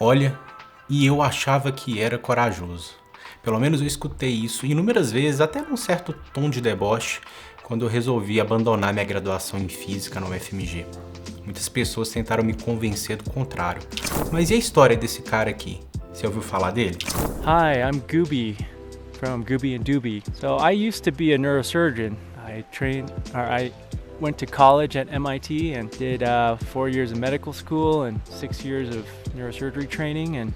Olha, e eu achava que era corajoso. Pelo menos eu escutei isso inúmeras vezes, até num certo tom de deboche, quando eu resolvi abandonar minha graduação em Física na UFMG. Muitas pessoas tentaram me convencer do contrário. Mas e a história desse cara aqui? Você ouviu falar dele? Hi, I'm Gooby from Gooby and Dooby. So I used to be a neurosurgeon. I went to college at MIT and did 4 years of medical school and 6 years of neurosurgery training, and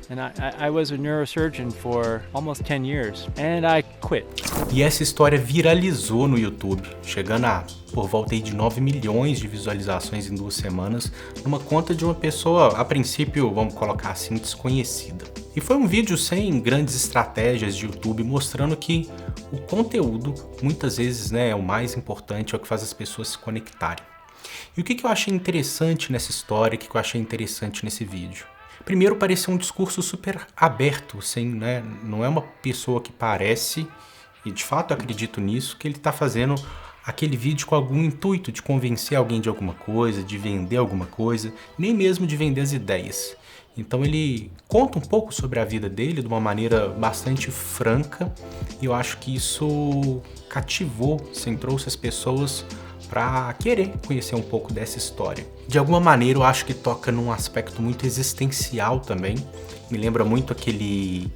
I was a neurosurgeon for almost 10 years, and I quit. E essa história viralizou no YouTube, chegando a por volta aí de 9 milhões de visualizações em 2 semanas, numa conta de uma pessoa, a princípio, vamos colocar assim, desconhecida. E foi um vídeo sem grandes estratégias de YouTube, mostrando que o conteúdo, muitas vezes, é o mais importante, é o que faz as pessoas se conectarem. E o que eu achei interessante nessa história, o que eu achei interessante nesse vídeo? Primeiro, pareceu um discurso super aberto, assim, não é uma pessoa que parece, e de fato eu acredito nisso, que ele está fazendo aquele vídeo com algum intuito de convencer alguém de alguma coisa, de vender alguma coisa, nem mesmo de vender as ideias. Então ele conta um pouco sobre a vida dele de uma maneira bastante franca, e eu acho que isso cativou, assim, trouxe as pessoas para querer conhecer um pouco dessa história. De alguma maneira eu acho que toca num aspecto muito existencial também. Me lembra muito aquele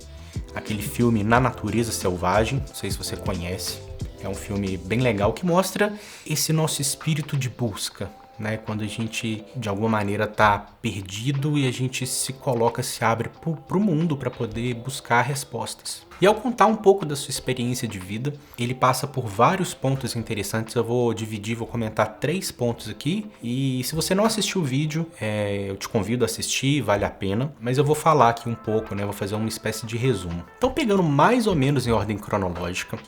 filme Na Natureza Selvagem, não sei se você conhece. É um filme bem legal que mostra esse nosso espírito de busca, quando a gente de alguma maneira tá perdido e a gente se coloca, se abre pro mundo para poder buscar respostas. E ao contar um pouco da sua experiência de vida, ele passa por vários pontos interessantes. Eu vou dividir, vou comentar 3 pontos aqui. E se você não assistiu o vídeo, eu te convido a assistir, vale a pena. Mas eu vou falar aqui um pouco, vou fazer uma espécie de resumo. Então, pegando mais ou menos em ordem cronológica,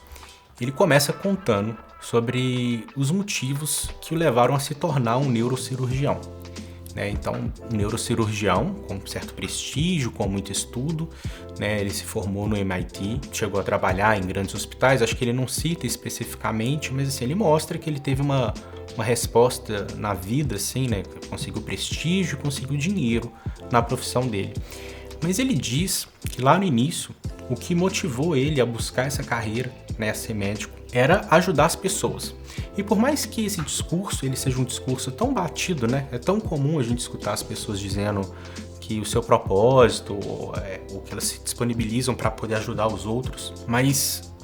ele começa contando sobre os motivos que o levaram a se tornar um neurocirurgião. Então, um neurocirurgião com certo prestígio, com muito estudo, ele se formou no MIT, chegou a trabalhar em grandes hospitais, acho que ele não cita especificamente, mas assim, ele mostra que ele teve uma resposta na vida, assim, conseguiu prestígio, conseguiu dinheiro na profissão dele. Mas ele diz que lá no início, o que motivou ele a buscar essa carreira, a ser médico, era ajudar as pessoas. E por mais que esse discurso ele seja um discurso tão batido, é tão comum a gente escutar as pessoas dizendo que o seu propósito, o que elas se disponibilizam para poder ajudar os outros, mas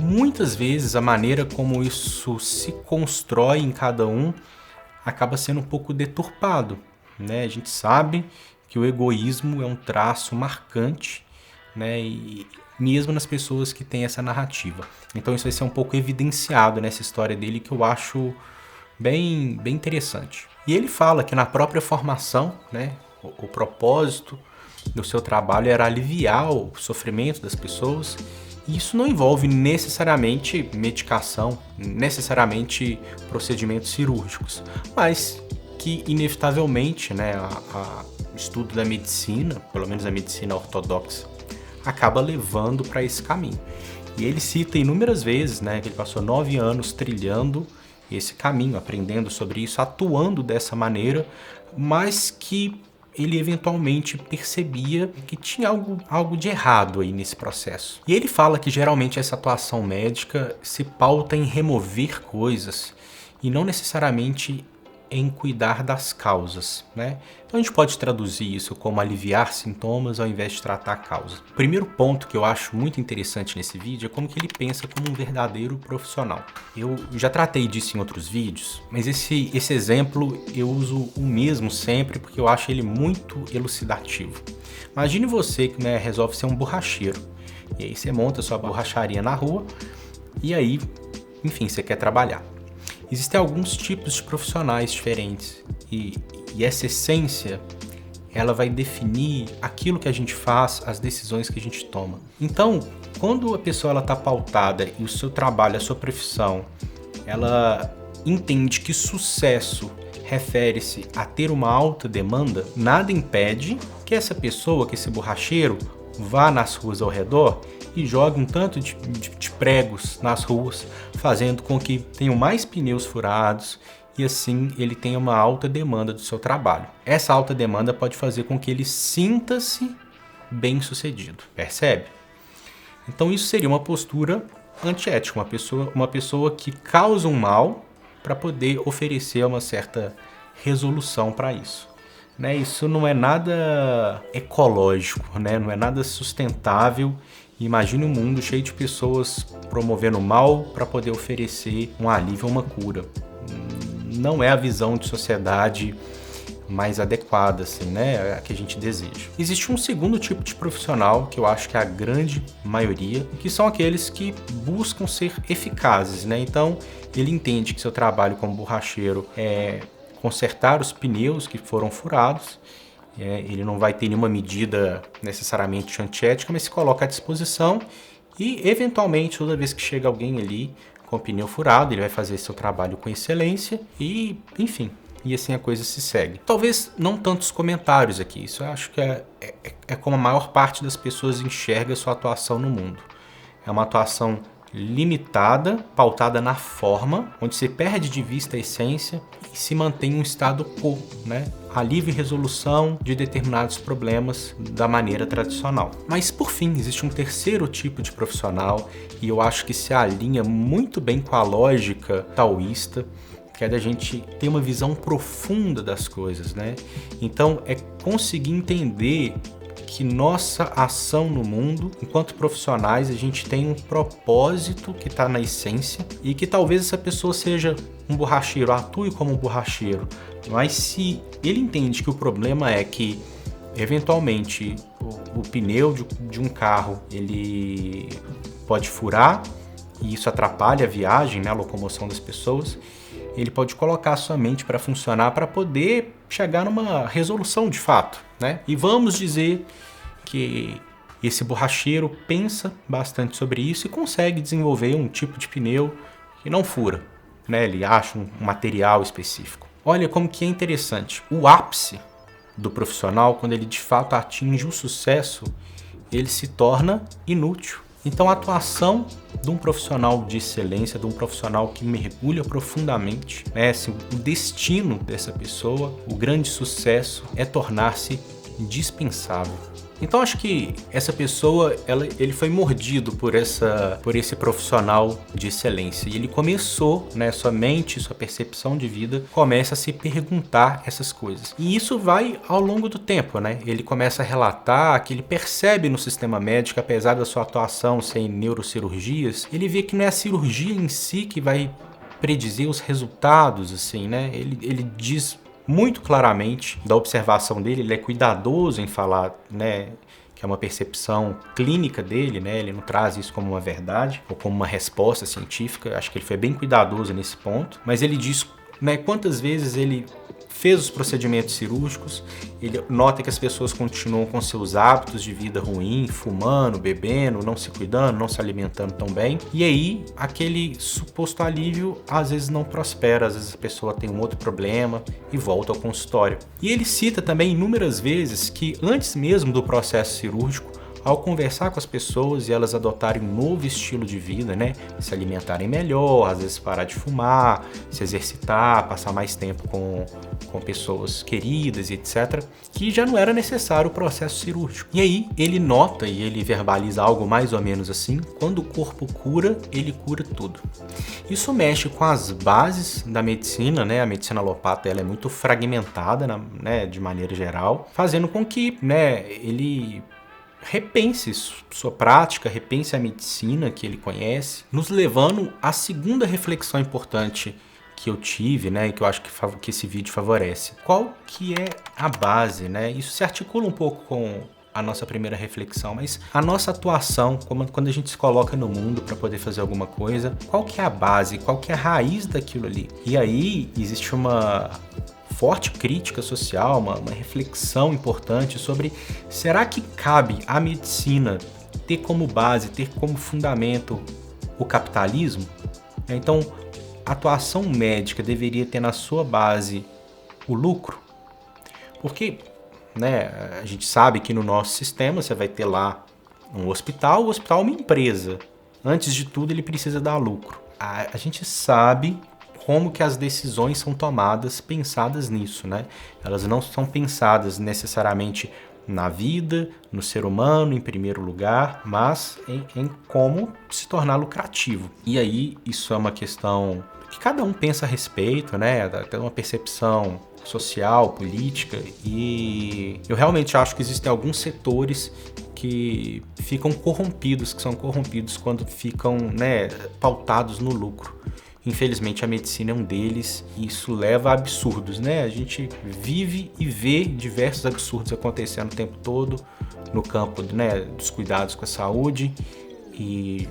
muitas vezes a maneira como isso se constrói em cada um acaba sendo um pouco deturpado. A gente sabe que o egoísmo é um traço marcante, e mesmo nas pessoas que têm essa narrativa. Então isso vai ser um pouco evidenciado nessa história dele, que eu acho bem interessante. E ele fala que na própria formação, o propósito do seu trabalho era aliviar o sofrimento das pessoas, e isso não envolve necessariamente medicação, necessariamente procedimentos cirúrgicos, mas que inevitavelmente, o estudo da medicina, pelo menos a medicina ortodoxa, acaba levando para esse caminho. E ele cita inúmeras vezes, que ele passou 9 anos trilhando esse caminho, aprendendo sobre isso, atuando dessa maneira, mas que ele eventualmente percebia que tinha algo de errado aí nesse processo. E ele fala que geralmente essa atuação médica se pauta em remover coisas e não necessariamente em cuidar das causas, Então a gente pode traduzir isso como aliviar sintomas ao invés de tratar a causa. O primeiro ponto que eu acho muito interessante nesse vídeo é como que ele pensa como um verdadeiro profissional. Eu já tratei disso em outros vídeos, mas esse exemplo eu uso o mesmo sempre porque eu acho ele muito elucidativo. Imagine você que resolve ser um borracheiro, e aí você monta sua borracharia na rua, e aí, enfim, você quer trabalhar. Existem alguns tipos de profissionais diferentes e essa essência ela vai definir aquilo que a gente faz, as decisões que a gente toma. Então, quando a pessoa está pautada e o seu trabalho, a sua profissão, ela entende que sucesso refere-se a ter uma alta demanda, nada impede que essa pessoa, que esse borracheiro, vá nas ruas ao redor e jogue um tanto de pregos nas ruas, fazendo com que tenham mais pneus furados e assim ele tenha uma alta demanda do seu trabalho. Essa alta demanda pode fazer com que ele sinta-se bem-sucedido, percebe? Então isso seria uma postura antiética, uma pessoa que causa um mal para poder oferecer uma certa resolução para isso. Né? Isso não é nada ecológico, né? Não é nada sustentável. Imagine um mundo cheio de pessoas promovendo mal para poder oferecer um alívio ou uma cura. Não é a visão de sociedade mais adequada, assim, né, a que a gente deseja. Existe um segundo tipo de profissional, que eu acho que é a grande maioria, que são aqueles que buscam ser eficazes, né? Então, ele entende que seu trabalho como borracheiro é consertar os pneus que foram furados. Ele não vai ter nenhuma medida necessariamente antiética, mas se coloca à disposição e, eventualmente, toda vez que chega alguém ali com o pneu furado, ele vai fazer seu trabalho com excelência e, enfim, e assim a coisa se segue. Talvez não tantos comentários aqui, isso eu acho que é como a maior parte das pessoas enxerga sua atuação no mundo. É uma atuação limitada, pautada na forma, onde se perde de vista a essência e se mantém um estado quo, né? Alívio e resolução de determinados problemas da maneira tradicional. Mas, por fim, existe um terceiro tipo de profissional e eu acho que se alinha muito bem com a lógica taoísta, que é da gente ter uma visão profunda das coisas, né? Então, é conseguir entender que nossa ação no mundo, enquanto profissionais, a gente tem um propósito que está na essência e que talvez essa pessoa seja um borracheiro, atue como um borracheiro, mas se ele entende que o problema é que, eventualmente, o pneu de um carro ele pode furar e isso atrapalha a viagem, né, a locomoção das pessoas, ele pode colocar a sua mente para funcionar para poder chegar numa resolução de fato, né? E vamos dizer que esse borracheiro pensa bastante sobre isso e consegue desenvolver um tipo de pneu que não fura, né? Ele acha um material específico. Olha como que é interessante. O ápice do profissional, quando ele de fato atinge o sucesso, ele se torna inútil. Então a atuação de um profissional de excelência, de um profissional que mergulha profundamente, né? Assim, o destino dessa pessoa, o grande sucesso é tornar-se indispensável. Então acho que essa pessoa, ele foi mordido por esse profissional de excelência. E ele começou, né, sua mente, sua percepção de vida, começa a se perguntar essas coisas. E isso vai ao longo do tempo, né? Ele começa a relatar que ele percebe no sistema médico, apesar da sua atuação ser em neurocirurgias, ele vê que não é a cirurgia em si que vai predizer os resultados, assim, né? Ele diz muito claramente da observação dele, ele é cuidadoso em falar, né, que é uma percepção clínica dele, né, ele não traz isso como uma verdade ou como uma resposta científica, acho que ele foi bem cuidadoso nesse ponto, mas ele diz, né, quantas vezes ele fez os procedimentos cirúrgicos, ele nota que as pessoas continuam com seus hábitos de vida ruim, fumando, bebendo, não se cuidando, não se alimentando tão bem. E aí, aquele suposto alívio às vezes não prospera, às vezes a pessoa tem um outro problema e volta ao consultório. E ele cita também inúmeras vezes que antes mesmo do processo cirúrgico, ao conversar com as pessoas e elas adotarem um novo estilo de vida, né? Se alimentarem melhor, às vezes parar de fumar, se exercitar, passar mais tempo com pessoas queridas e etc., que já não era necessário o processo cirúrgico. E aí ele nota e ele verbaliza algo mais ou menos assim: quando o corpo cura, ele cura tudo. Isso mexe com as bases da medicina, né? A medicina alopata ela é muito fragmentada, né? De maneira geral, fazendo com que, né, ele repense sua prática, repense a medicina que ele conhece, nos levando à segunda reflexão importante que eu tive, né, e que eu acho que esse vídeo favorece. Qual que é a base, né? Isso se articula um pouco com a nossa primeira reflexão, mas a nossa atuação, quando a gente se coloca no mundo para poder fazer alguma coisa, qual que é a base, qual que é a raiz daquilo ali? E aí existe uma forte crítica social, uma reflexão importante sobre: será que cabe à medicina ter como base, ter como fundamento o capitalismo? Então, a atuação médica deveria ter na sua base o lucro? Porque, né, a gente sabe que no nosso sistema você vai ter lá um hospital, o hospital é uma empresa. Antes de tudo, ele precisa dar lucro. A gente sabe como que as decisões são tomadas pensadas nisso, né? Elas não são pensadas necessariamente na vida, no ser humano em primeiro lugar, mas em como se tornar lucrativo. E aí isso é uma questão que cada um pensa a respeito, né? Tem uma percepção social, política, e eu realmente acho que existem alguns setores que ficam corrompidos, que são corrompidos quando ficam, né, pautados no lucro. Infelizmente a medicina é um deles e isso leva a absurdos, né? A gente vive e vê diversos absurdos acontecendo o tempo todo no campo, né, dos cuidados com a saúde, e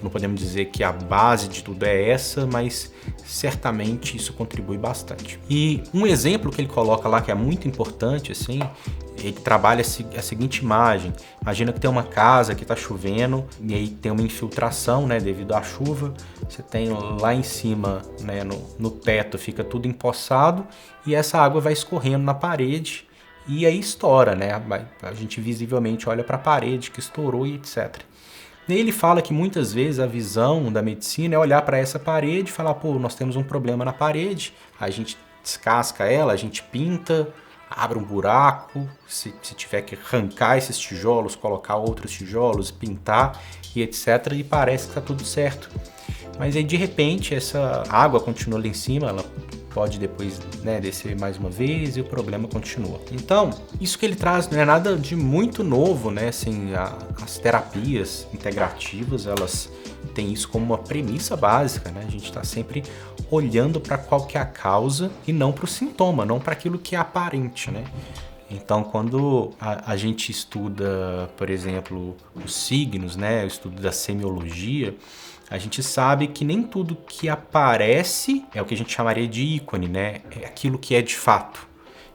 não podemos dizer que a base de tudo é essa, mas certamente isso contribui bastante. E um exemplo que ele coloca lá que é muito importante, assim, ele trabalha a seguinte imagem. Imagina que tem uma casa que está chovendo e aí tem uma infiltração, né, devido à chuva. Você tem lá em cima, né, no teto, fica tudo empoçado e essa água vai escorrendo na parede e aí estoura, né? A gente visivelmente olha para a parede que estourou e etc. E ele fala que muitas vezes a visão da medicina é olhar para essa parede e falar, pô, nós temos um problema na parede, a gente descasca ela, a gente pinta, abre um buraco, se tiver que arrancar esses tijolos, colocar outros tijolos, pintar e etc. E parece que está tudo certo. Mas aí de repente essa água continua lá em cima, ela pode depois, né, descer mais uma vez e o problema continua. Então, isso que ele traz não é nada de muito novo, né? Assim, as terapias integrativas, elas têm isso como uma premissa básica, né? A gente está sempre olhando para qual que é a causa e não para o sintoma, não para aquilo que é aparente, né? Então, quando a gente estuda, por exemplo, os signos, né, o estudo da semiologia, a gente sabe que nem tudo que aparece é o que a gente chamaria de ícone, né? É aquilo que é de fato.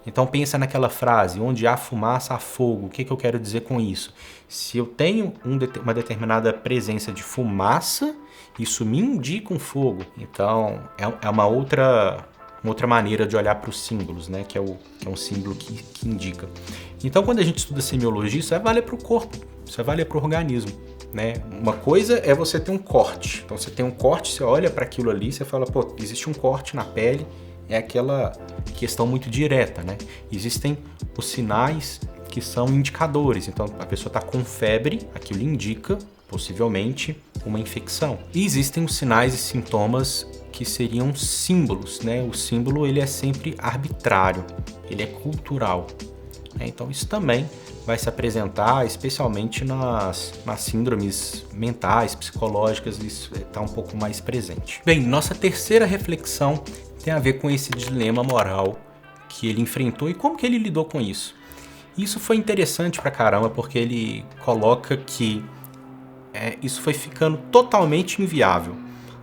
Então pensa naquela frase, onde há fumaça, há fogo. O que eu quero dizer com isso? Se eu tenho uma determinada presença de fumaça, isso me indica um fogo. Então é uma outra maneira de olhar para os símbolos, né? Que é um símbolo que indica. Então quando a gente estuda semiologia, isso vai valer para o corpo, isso vai valer para o organismo. Né? Uma coisa é você ter um corte. Então você tem um corte, você olha para aquilo ali, você fala, pô, existe um corte na pele, é aquela questão muito direta, né? Existem os sinais que são indicadores. Então a pessoa está com febre, aquilo indica possivelmente uma infecção. E existem os sinais e sintomas que seriam símbolos, né? O símbolo ele é sempre arbitrário, ele é cultural. Então isso também vai se apresentar especialmente nas síndromes mentais, psicológicas, isso está um pouco mais presente. Bem, nossa terceira reflexão tem a ver com esse dilema moral que ele enfrentou e como que ele lidou com isso. Isso foi interessante pra caramba, porque ele coloca que isso foi ficando totalmente inviável,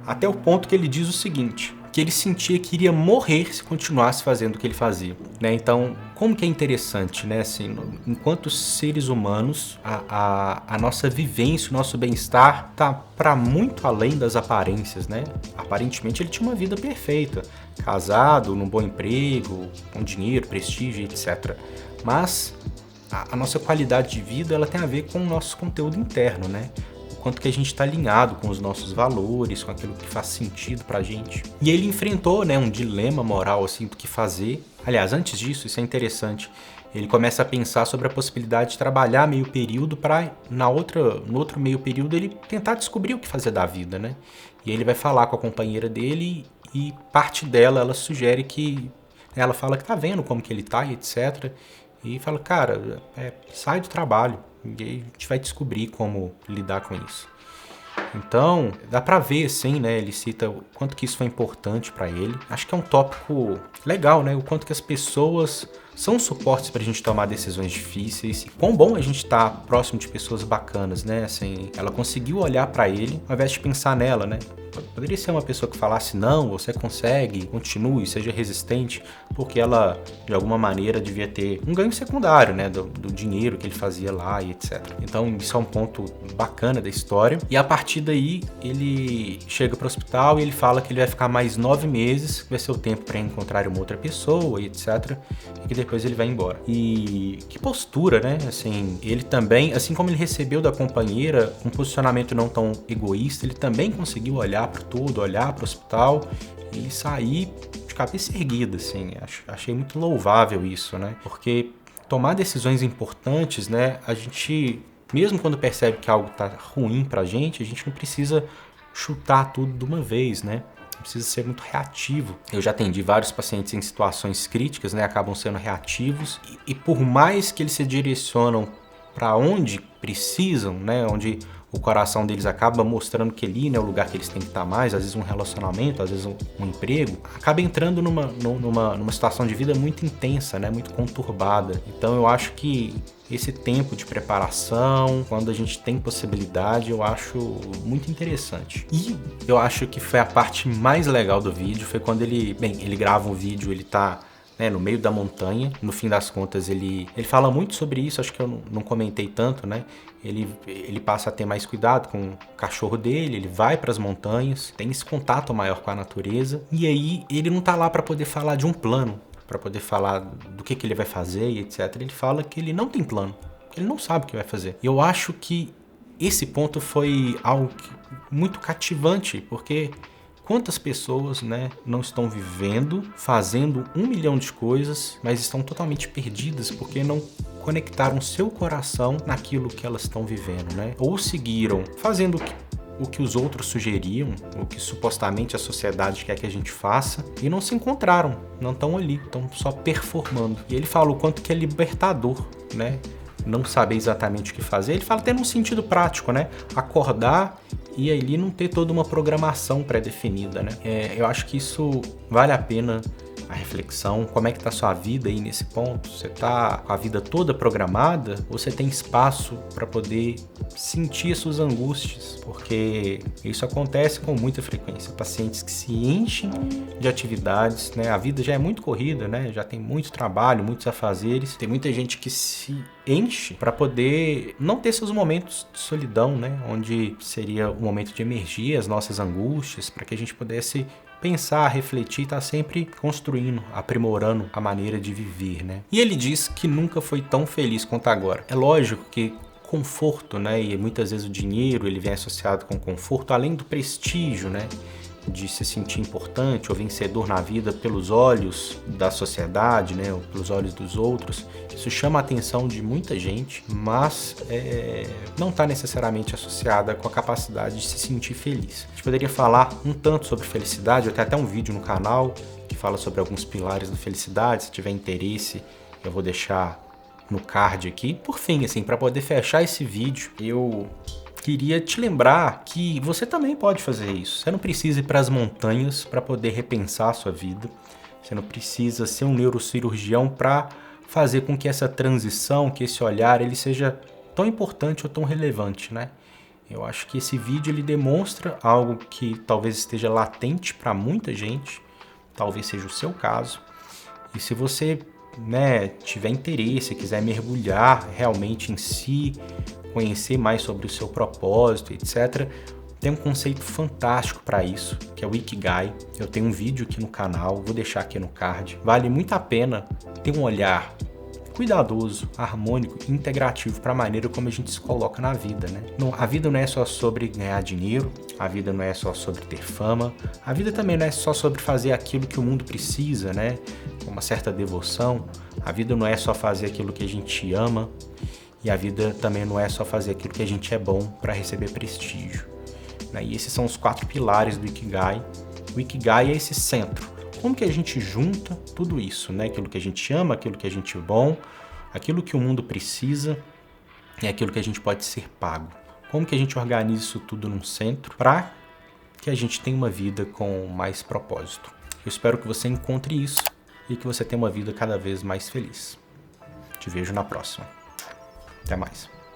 até o ponto que ele diz o seguinte, que ele sentia que iria morrer se continuasse fazendo o que ele fazia, né? Então, como que é interessante, né? Assim, enquanto seres humanos, a nossa vivência, o nosso bem-estar tá para muito além das aparências, né? Aparentemente ele tinha uma vida perfeita, casado, num bom emprego, com dinheiro, prestígio, etc. Mas a nossa qualidade de vida, ela tem a ver com o nosso conteúdo interno, né? Quanto que a gente está alinhado com os nossos valores, com aquilo que faz sentido pra gente. E ele enfrentou, né, um dilema moral assim do que fazer. Aliás, antes disso, isso é interessante. Ele começa a pensar sobre a possibilidade de trabalhar meio período para no outro meio período ele tentar descobrir o que fazer da vida, né? E ele vai falar com a companheira dele e parte dela, ela sugere que ela fala que tá vendo como que ele tá e etc. E fala, cara, sai do trabalho. E aí a gente vai descobrir como lidar com isso. Então, dá pra ver, assim, né? Ele cita o quanto que isso foi importante pra ele. Acho que é um tópico legal, né? O quanto que as pessoas são suportes pra gente tomar decisões difíceis. Quão bom a gente tá próximo de pessoas bacanas, né? Assim, ela conseguiu olhar pra ele ao invés de pensar nela, né? Poderia ser uma pessoa que falasse, não, você consegue, continue, seja resistente, porque ela, de alguma maneira, devia ter um ganho secundário, né, do dinheiro que ele fazia lá e etc. Então, isso é um ponto bacana da história. E a partir daí, ele chega pro hospital e ele fala que ele vai ficar mais 9 meses, que vai ser o tempo para encontrar uma outra pessoa e etc. E que depois ele vai embora. E que postura, né? Assim, ele também, assim como ele recebeu da companheira um posicionamento não tão egoísta, ele também conseguiu olhar para tudo, olhar para o hospital e sair de cabeça erguida, assim. Achei muito louvável isso, né? Porque tomar decisões importantes, né, a gente, mesmo quando percebe que algo tá ruim pra gente, a gente não precisa chutar tudo de uma vez, né? Precisa ser muito reativo. Eu já atendi vários pacientes em situações críticas, né, acabam sendo reativos e por mais que eles se direcionam para onde precisam, né, onde o coração deles acaba mostrando que ali, né, é o lugar que eles têm que estar mais, às vezes um relacionamento, às vezes um emprego, acaba entrando numa situação de vida muito intensa, né, muito conturbada. Então eu acho que esse tempo de preparação, quando a gente tem possibilidade, eu acho muito interessante. E eu acho que foi a parte mais legal do vídeo, foi quando ele grava um vídeo, ele tá, né, no meio da montanha. No fim das contas, ele fala muito sobre isso, acho que eu não comentei tanto, né? Ele passa a ter mais cuidado com o cachorro dele, ele vai para as montanhas, tem esse contato maior com a natureza. E aí, ele não tá lá para poder falar de um plano, para poder falar do que ele vai fazer e etc. Ele fala que ele não tem plano, que ele não sabe o que vai fazer. E eu acho que esse ponto foi algo muito cativante, porque quantas pessoas, né, não estão vivendo, fazendo 1 milhão de coisas, mas estão totalmente perdidas porque não conectaram seu coração naquilo que elas estão vivendo, né? Ou seguiram fazendo o que os outros sugeriam, o que supostamente a sociedade quer que a gente faça, e não se encontraram, não estão ali, estão só performando. E ele fala o quanto que é libertador, né? Não saber exatamente o que fazer. Ele fala até num sentido prático, né? Acordar e ali não ter toda uma programação pré-definida, né? Eu acho que isso vale a pena a reflexão. Como é que tá a sua vida aí nesse ponto? Você tá com a vida toda programada ou você tem espaço para poder sentir as suas angústias? Porque isso acontece com muita frequência. Pacientes que se enchem de atividades, né? A vida já é muito corrida, né? Já tem muito trabalho, muitos afazeres. Tem muita gente que se enche para poder não ter seus momentos de solidão, né? Onde seria o momento de emergir as nossas angústias, para que a gente pudesse pensar, refletir, tá sempre construindo, aprimorando a maneira de viver, né? E ele diz que nunca foi tão feliz quanto agora. É lógico que conforto, né? E muitas vezes o dinheiro, ele vem associado com conforto, além do prestígio, né? De se sentir importante ou vencedor na vida pelos olhos da sociedade, né, ou pelos olhos dos outros. Isso chama a atenção de muita gente, mas não está necessariamente associada com a capacidade de se sentir feliz. A gente poderia falar um tanto sobre felicidade, eu tenho até um vídeo no canal que fala sobre alguns pilares da felicidade. Se tiver interesse, eu vou deixar no card aqui. Por fim, assim, para poder fechar esse vídeo, eu queria te lembrar que você também pode fazer isso. Você não precisa ir para as montanhas para poder repensar a sua vida. Você não precisa ser um neurocirurgião para fazer com que essa transição, que esse olhar, ele seja tão importante ou tão relevante, né? Eu acho que esse vídeo ele demonstra algo que talvez esteja latente para muita gente, talvez seja o seu caso. E se você, né, tiver interesse, quiser mergulhar realmente em si, conhecer mais sobre o seu propósito, etc., tem um conceito fantástico para isso, que é o Ikigai. Eu tenho um vídeo aqui no canal, vou deixar aqui no card. Vale muito a pena ter um olhar cuidadoso, harmônico e integrativo para a maneira como a gente se coloca na vida, né? A vida não é só sobre ganhar dinheiro, a vida não é só sobre ter fama, a vida também não é só sobre fazer aquilo que o mundo precisa, né? Com uma certa devoção. A vida não é só fazer aquilo que a gente ama, e a vida também não é só fazer aquilo que a gente é bom para receber prestígio, né? E esses são os 4 pilares do Ikigai. O Ikigai é esse centro. Como que a gente junta tudo isso, né? Aquilo que a gente ama, aquilo que a gente é bom, aquilo que o mundo precisa e aquilo que a gente pode ser pago. Como que a gente organiza isso tudo num centro para que a gente tenha uma vida com mais propósito. Eu espero que você encontre isso e que você tenha uma vida cada vez mais feliz. Te vejo na próxima. Até mais.